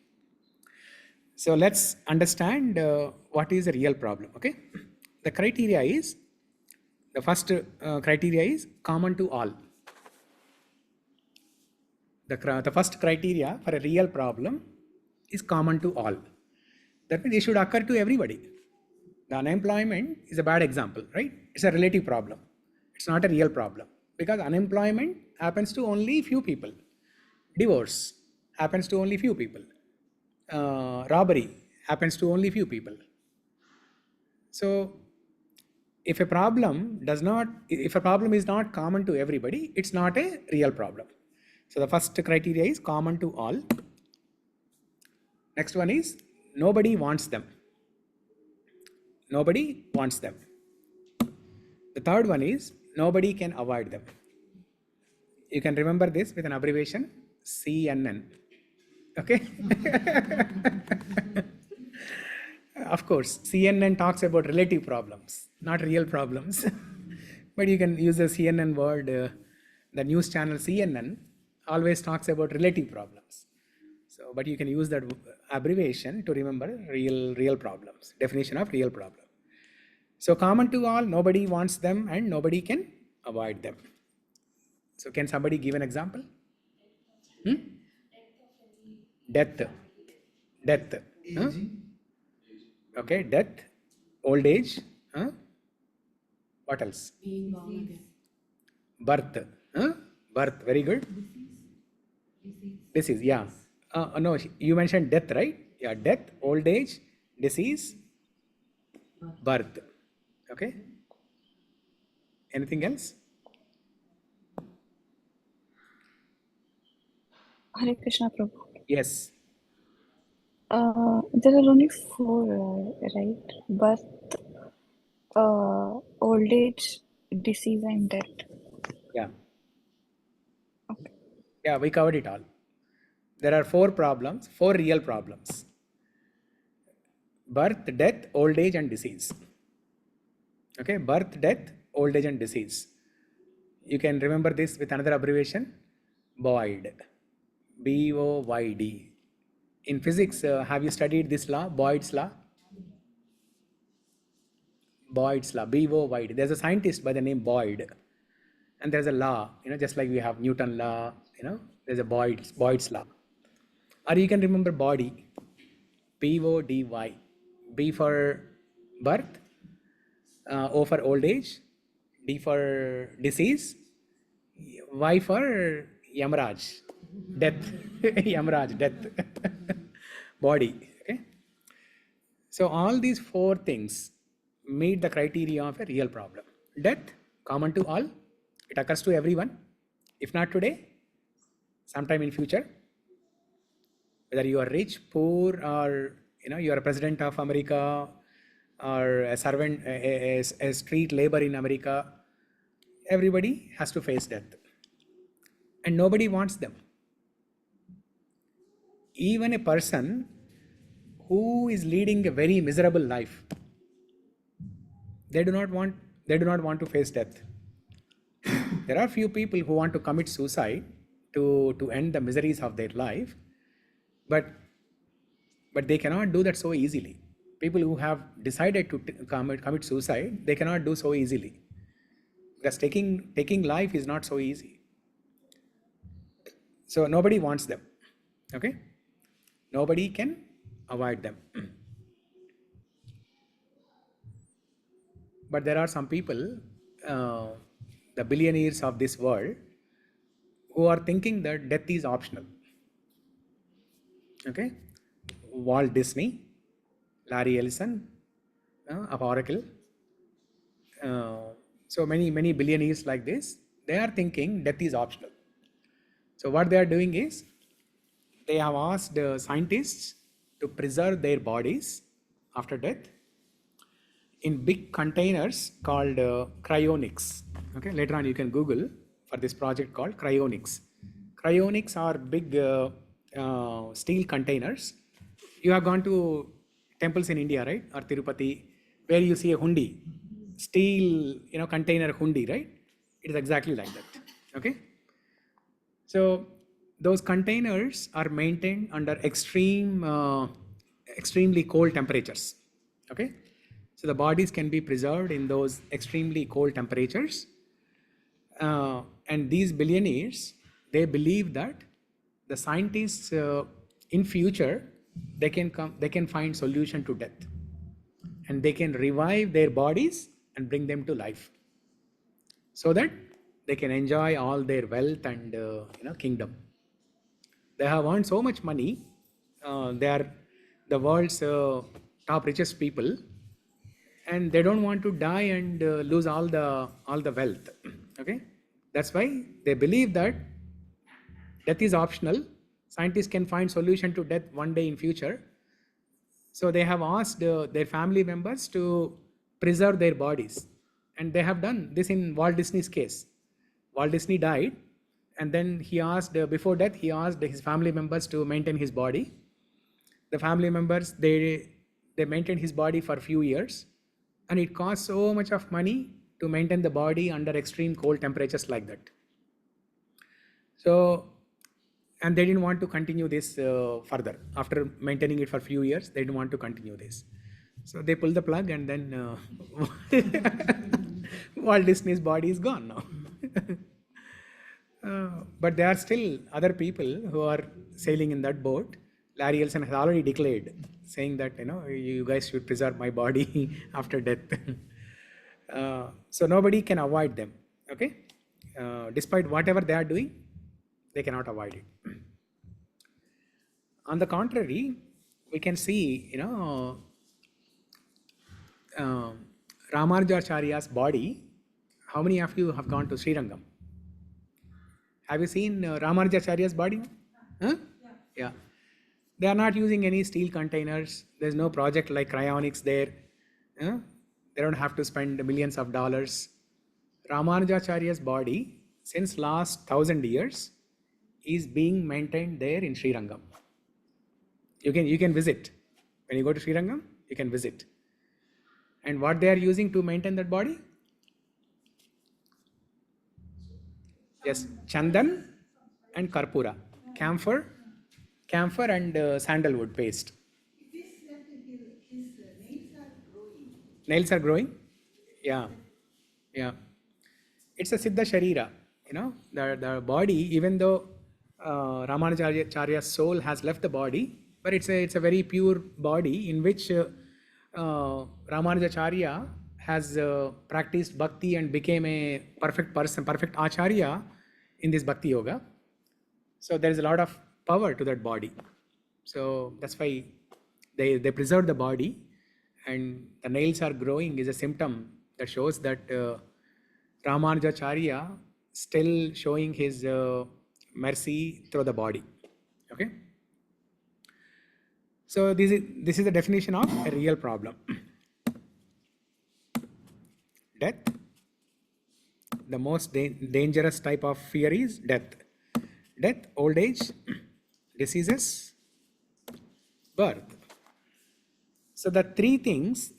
S1: So let's understand what is a real problem. Okay, the criteria is, the first criteria is common to all. The first criteria for a real problem is common to all. That means it should occur to everybody. The unemployment is a bad example, right? It's a relative problem. It's not a real problem because unemployment happens to only few people. Divorce happens to only few people. Robbery happens to only few people. So if a problem is not common to everybody, it's not a real problem. So the first criteria is common to all. Next one is nobody wants them. Nobody wants them. The third one is nobody can avoid them. You can remember this with an abbreviation CNN. Okay? Of course, CNN talks about relative problems, not real problems. But you can use the CNN word. The news channel CNN always talks about relative problems. So, but you can use that abbreviation to remember real problems, definition of real problem. So common to all, nobody wants them and nobody can avoid them. So can somebody give an example? Death. Huh?
S6: Aging.
S1: Okay, death, old age. Huh? What else? Birth. Huh? Birth, very good. Disease, yeah. No, you mentioned death, right? Yeah, death, old age, disease, birth. Okay. Anything else?
S3: Hare Krishna Prabhu.
S1: Yes.
S3: There are only 4, right? Birth, old age, disease, and death.
S1: Yeah.
S3: Okay.
S1: Yeah, we covered it all. There are 4 problems, 4 real problems: birth, death, old age, and disease. Okay, birth, death, old age, and disease. You can remember this with another abbreviation, Boyd. BOYD. In physics, have you studied this law, Boyd's law? Boyd's law, BOYD. There's a scientist by the name Boyd, and there's a law, just like we have Newton law, there's a Boyd's law. Or you can remember body, BODY. B for birth, O for old age, D for disease, Y for Yamaraj, death. Yamaraj, death. Body. Okay. So all these 4 things meet the criteria of a real problem. Death, common to all. It occurs to everyone. If not today, sometime in future. Whether you are rich, poor, or you are a president of America, or a servant, a street labor in America, everybody has to face death. And nobody wants them. Even a person who is leading a very miserable life, they do not want to face death. There are few people who want to commit suicide to end the miseries of their life, but they cannot do that so easily. People who have decided to commit suicide, they cannot do so easily, because taking life is not so easy. So nobody wants them. Okay, nobody can avoid them. But there are some people, the billionaires of this world, who are thinking that death is optional. Okay, Walt Disney, Larry Ellison of Oracle, so many billionaires like this, they are thinking death is optional. So what they are doing is, they have asked scientists to preserve their bodies after death in big containers called cryonics. Okay, later on you can Google for this project called cryonics. Cryonics are big steel containers. You have gone to temples in India, right, or Tirupati, where you see a hundi, steel, container hundi, right? It is exactly like that. Okay, so those containers are maintained under extremely cold temperatures. Okay, so the bodies can be preserved in those extremely cold temperatures, and these billionaires, they believe that the scientists in future, they can find solution to death, and they can revive their bodies and bring them to life, so that they can enjoy all their wealth and kingdom. They have earned so much money. They are the world's top richest people, and they don't want to die and lose all the wealth. Okay, that's why they believe that death is optional. Scientists can find solution to death one day in future. So they have asked their family members to preserve their bodies, and they have done this in Walt Disney's case. Walt Disney died, and then he asked, before death, he asked his family members to maintain his body. The family members, they maintained his body for a few years, and it cost so much of money to maintain the body under extreme cold temperatures like that. So, and they didn't want to continue this further. After maintaining it for a few years, they didn't want to continue this. So they pulled the plug, and then Walt Disney's body is gone now. But there are still other people who are sailing in that boat. Larry Ellison has already declared, saying that you guys should preserve my body after death. So nobody can avoid them. Okay, despite whatever they are doing, they cannot avoid it. On the contrary, we can see Ramanujacharya's body. How many of you have gone to Srirangam? Have you seen Ramanujacharya's body? Huh? Yeah. They are not using any steel containers. There's no project like cryonics there. They don't have to spend millions of dollars. Ramanujacharya's body, since last 1,000 years, is being maintained there in Sri Rangam. You can visit. When you go to Sri Rangam, you can visit. And what they are using to maintain that body? Yes, Chandan and Karpura. Camphor and sandalwood paste.
S8: It is that his nails are growing.
S1: Nails are growing? Yeah. Yeah. It's a Siddha Sharira. The body, even though Ramanujacharya's soul has left the body, but it's a very pure body in which Ramanujacharya has practiced bhakti and became a perfect person, perfect acharya in this bhakti yoga. So there is a lot of power to that body. So that's why they preserve the body, and the nails are growing is a symptom that shows that Ramanujacharya still showing his mercy through the body. Okay. So this is the definition of a real problem. Death. The most dangerous type of fear is death. Death, old age, diseases, birth. So the three things,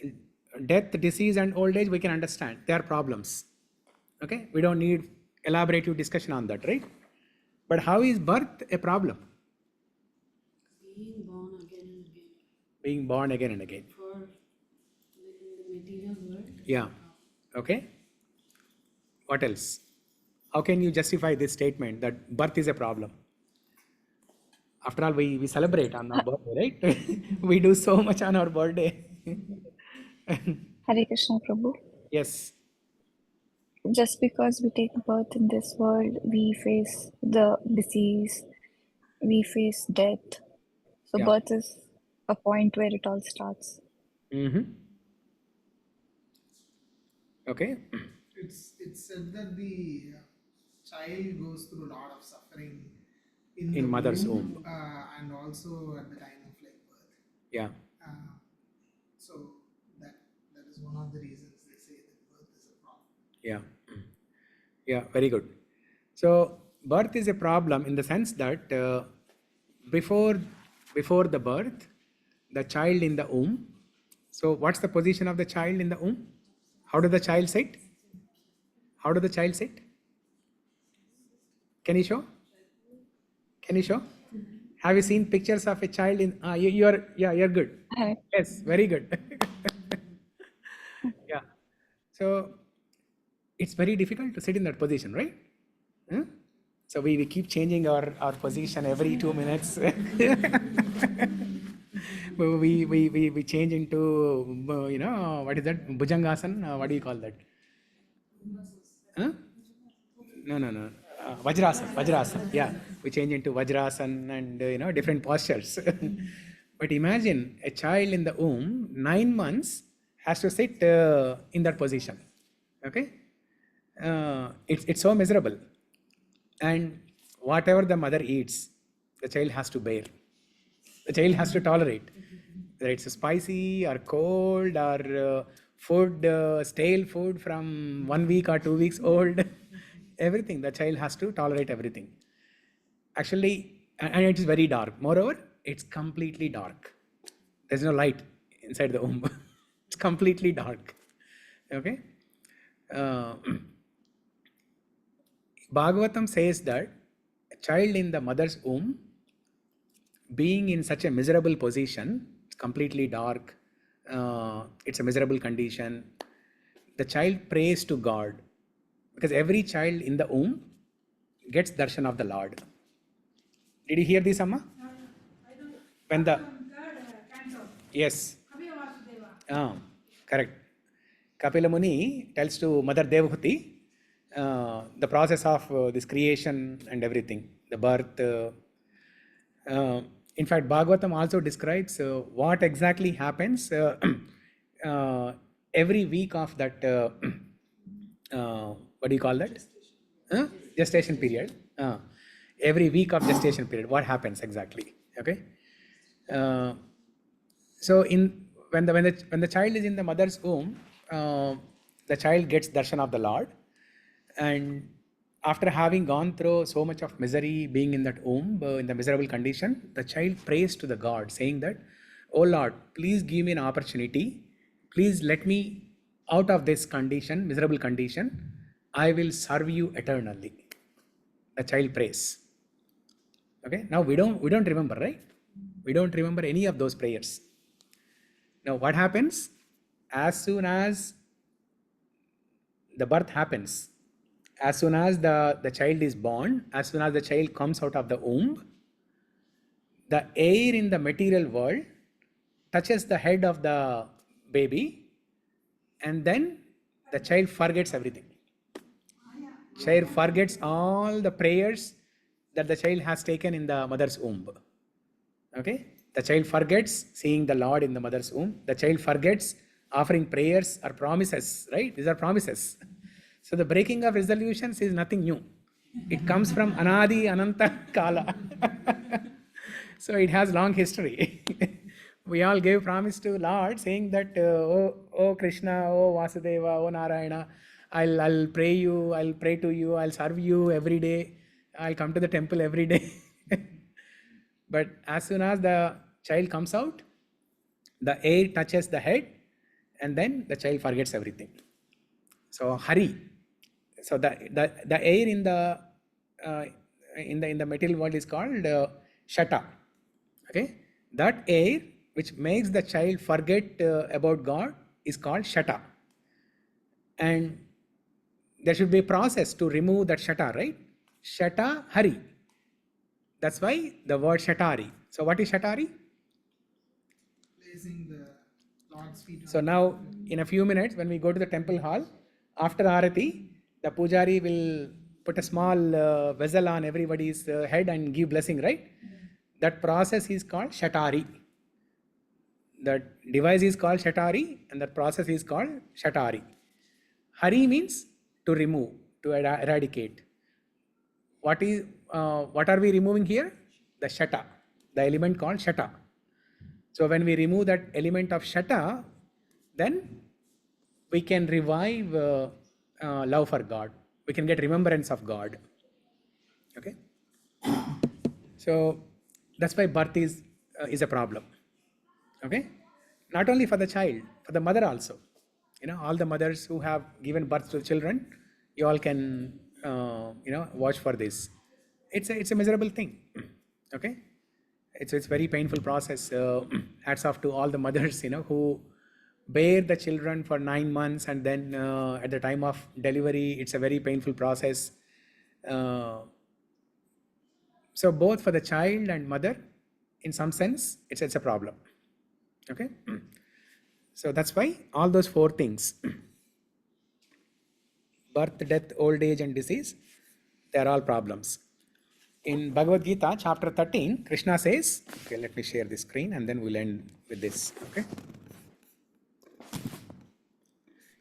S1: death, disease and old age, we can understand. They are problems. Okay, we don't need elaborative discussion on that, right? But how is birth a problem?
S8: Being born again and again.
S1: Being born again and again.
S8: For in the material world.
S1: Yeah. Okay. What else? How can you justify this statement that birth is a problem? After all, we celebrate on our birthday, right? We do so much on our birthday.
S3: Hare Krishna Prabhu.
S1: Yes.
S3: Just because we take birth in this world, we face the disease, we face death. So
S1: Yeah.
S3: birth is a point where it all starts.
S1: Mm-hmm. Okay.
S6: It's said that the child goes through a lot of suffering in the
S1: mother's womb.
S6: and also at the time of like birth.
S1: Yeah.
S6: So that is one of the reasons they say that birth is a problem.
S1: Yeah. Yeah, very good. So birth is a problem in the sense that before the birth, the child in the womb. So what's the position of the child in the womb? How does the child sit? How does the child sit? Can you show? Can you show? Have you seen pictures of a child in? You're good.
S3: Hare-
S1: Yes, very good. Yeah. So it's very difficult to sit in that position, right? Huh? So we keep changing our position every 2 minutes. we change into what is that? Bhujangasana? What do you call that? Huh? No. Vajrasan. Yeah, we change into Vajrasan and different postures. But imagine a child in the womb, 9 months, has to sit in that position. Okay, it's so miserable, and whatever the mother eats, the child has to bear. The child has to tolerate, whether it's spicy or cold or food, stale food from 1 week or 2 weeks old. Everything, the child has to tolerate everything. Actually, and it is very dark. Moreover, it's completely dark. There's no light inside the womb. It's completely dark. Okay. Bhagavatam says that a child in the mother's womb, being in such a miserable position, it's completely dark, it's a miserable condition, the child prays to God, because every child in the womb gets darshan of the Lord. Did you hear this, Amma?
S8: I don't.
S1: When the
S8: Third canto.
S1: yes,
S8: Kaviya Vasudeva.
S1: correct. Kapila Muni tells to Mother Devahuti the process of this creation and everything, the birth. In fact, Bhagavatam also describes what exactly happens every week of that. What do you call that? Gestation period. Every week of gestation period, what happens exactly? Okay. So when the child is in the mother's womb, the child gets darshan of the Lord, and after having gone through so much of misery, being in that womb, in the miserable condition, the child prays to the God, saying that, "Oh Lord, please give me an opportunity. Please let me out of this condition, miserable condition. I will serve you eternally." The child prays. Okay. Now we don't remember, right? We don't remember any of those prayers. Now what happens? As soon as the birth happens, as soon as the child is born, as soon as the child comes out of the womb, the air in the material world touches the head of the baby, and then the child forgets everything. Child forgets all the prayers that the child has taken in the mother's womb. Okay? The child forgets seeing the Lord in the mother's womb. The child forgets offering prayers or promises, right? These are promises. So the breaking of resolutions is nothing new. It comes from Anadi Ananta Kala. So it has long history. We all gave promise to Lord saying that, oh Krishna, oh Vasudeva, oh Narayana, I'll pray you, I'll pray to you, I'll serve you every day, I'll come to the temple every day. But as soon as the child comes out, the air touches the head, and then the child forgets everything. So Hari. So the air in the material world is called Shata. Okay, that air which makes the child forget about God is called Shata. And there should be a process to remove that Shata, right? Shata Hari. That's why the word Shatari. So what is Shatari?
S6: Placing the Lord's feet on
S1: So now in a few minutes when we go to the temple hall, after Arati, the Pujari will put a small vessel on everybody's head and give blessing, right? That process is called Shatari. That device is called Shatari and that process is called Shatari. Hari means to remove, to eradicate. What are we removing here? The Shata, the element called Shata. So when we remove that element of Shata, then we can revive love for God. We can get remembrance of God. Okay. So that's why birth is a problem. Okay. Not only for the child, for the mother also. All the mothers who have given birth to children, you all can watch for this. It's a miserable thing. Okay. It's very painful process. Hats off to all the mothers who bear the children for 9 months, and then at the time of delivery it's a very painful process. So both for the child and mother, in some sense it's a problem. Okay. So that's why all those 4 things, birth, death, old age and disease, they are all problems. In Bhagavad Gita chapter 13, Krishna says, okay, let me share the screen and then we'll end with this. Okay.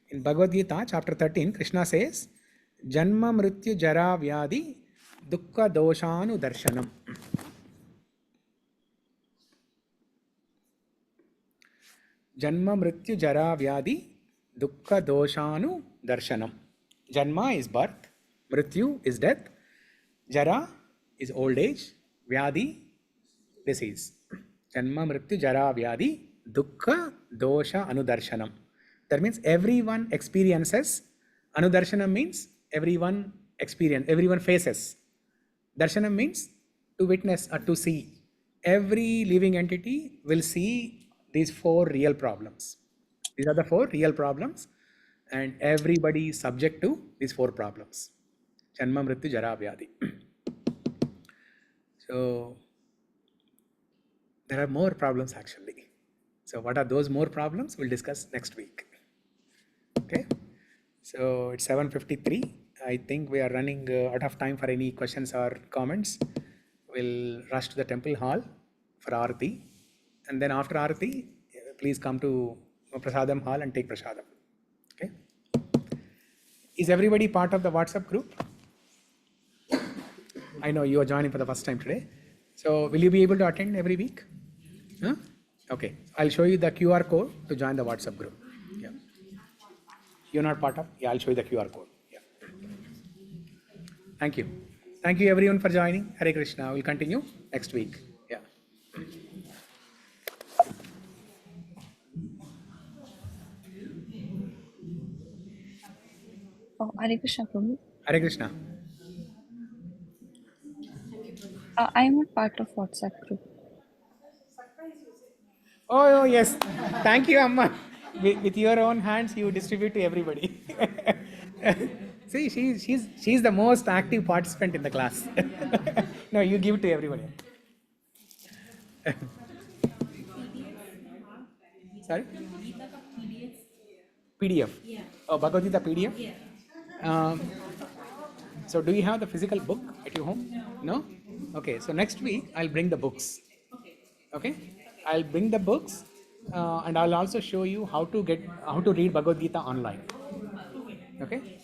S1: In Bhagavad Gita chapter 13, Krishna says, Janma Mrityu Jara Vyadi Dukkha Doshanu Darshanam. Janma Mrityu Jara Vyadi Dukkha Doshanu Darshanam. Janma is birth, Mrityu is death, Jara is old age, Vyadi disease. Janma Mrityu Jara Vyadi Dukkha Dosha Anudarshanam. That means everyone experiences. Anudarshanam means everyone faces. Darshanam means to witness or to see. Every living entity will see these 4 real problems. These are the 4 real problems, and everybody is subject to these 4 problems. Janma, Mrityu, Jara, Vyadi. So there are more problems actually. So what are those more problems? We'll discuss next week. Okay. So it's 7:53. I think we are running out of time for any questions or comments. We'll rush to the temple hall for Aarti. And then after Aarti, please come to Prasadam hall and take Prasadam. Okay. Is everybody part of the WhatsApp group? I know you are joining for the first time today. So will you be able to attend every week? Huh? Okay. I'll show you the QR code to join the WhatsApp group. Yeah. You're not part of? Yeah, I'll show you the QR code. Yeah. Thank you. Thank you everyone for joining. Hare Krishna. We'll continue next week. Yeah.
S3: Oh, Hare Krishna, Prabhu.
S1: Hare Krishna.
S3: I am not part of WhatsApp group.
S1: Oh, yes. Thank you, Amma. With your own hands, you distribute to everybody. See, she's the most active participant in the class. No, you give to everybody. Sorry? PDF. Oh, Bhagavad Gita PDF? Um, so do you have the physical book at your home? No? Okay, so next week I'll bring the books. Okay? I'll bring the books and I'll also show you how to read Bhagavad Gita online. Okay?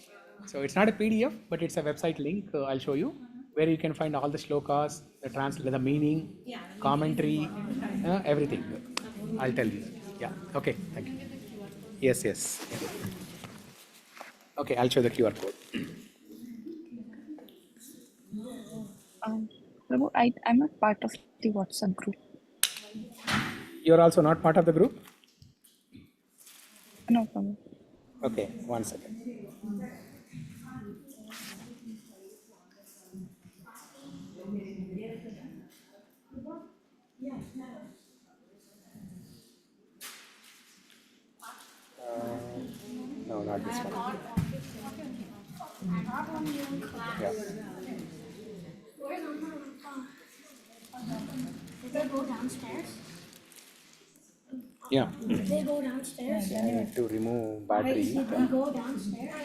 S1: So it's not a PDF, but it's a website link. I'll show you where you can find all the shlokas, the meaning, commentary, everything. I'll tell you. Yeah. Okay. Thank you. Yes. Yes. Okay. I'll show the QR code.
S3: Prabhu, I'm not part of the WhatsApp group.
S1: You're also not part of the group?
S3: No, Prabhu.
S1: Okay. 1 second. No, not this one. Yeah.
S9: Did they go downstairs?
S1: Yeah.
S9: Did they go downstairs?
S1: I need to remove
S9: Why
S1: battery.
S9: did they go downstairs?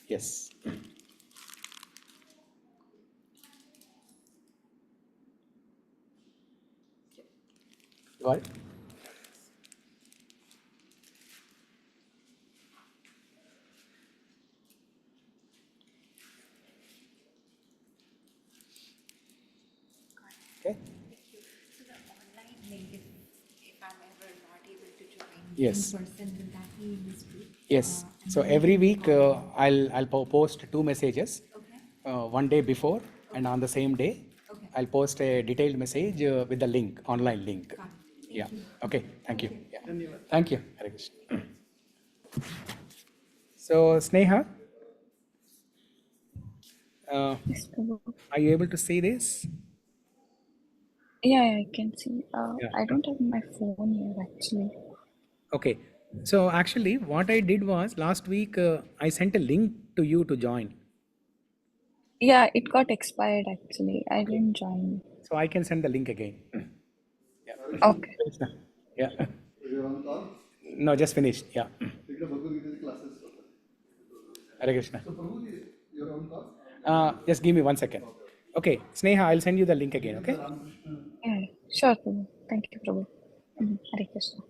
S1: Yes. Got it? Okay.
S4: So the online link, if I'm ever not able to join
S1: Yes.
S4: in person, will that be in this group?
S1: Yes.
S4: And
S1: So
S4: then
S1: every week I'll post 2 messages.
S4: Okay.
S1: One day before and on the same day.
S4: Okay.
S1: I'll post a detailed message with the link, online link.
S4: Got it. Thank
S1: Yeah.
S4: you.
S1: Okay. Thank you. Yeah. Thank you. Hare Krishna. So Sneha,
S3: Yes, Prabhu.
S1: are you able to see this?
S3: Yeah, I can see.
S1: Yeah.
S3: I don't have my phone here actually.
S1: Okay. So actually, what I did was last week I sent a link to you to join.
S3: Yeah, it got expired actually. I didn't join.
S1: So I can send the link again. Yeah.
S3: Okay.
S1: Yeah.
S7: You're on call?
S1: No, just finished. Yeah.
S7: Because Bhagavad Gita classes.
S1: Hare Krishna.
S7: So Prabhu, you're on call?
S1: Just give me 1 second. Okay, Sneha, I'll send you the link again. Okay.
S3: Yeah, sure, Prabhu. Thank you, Prabhu. Hare Krishna.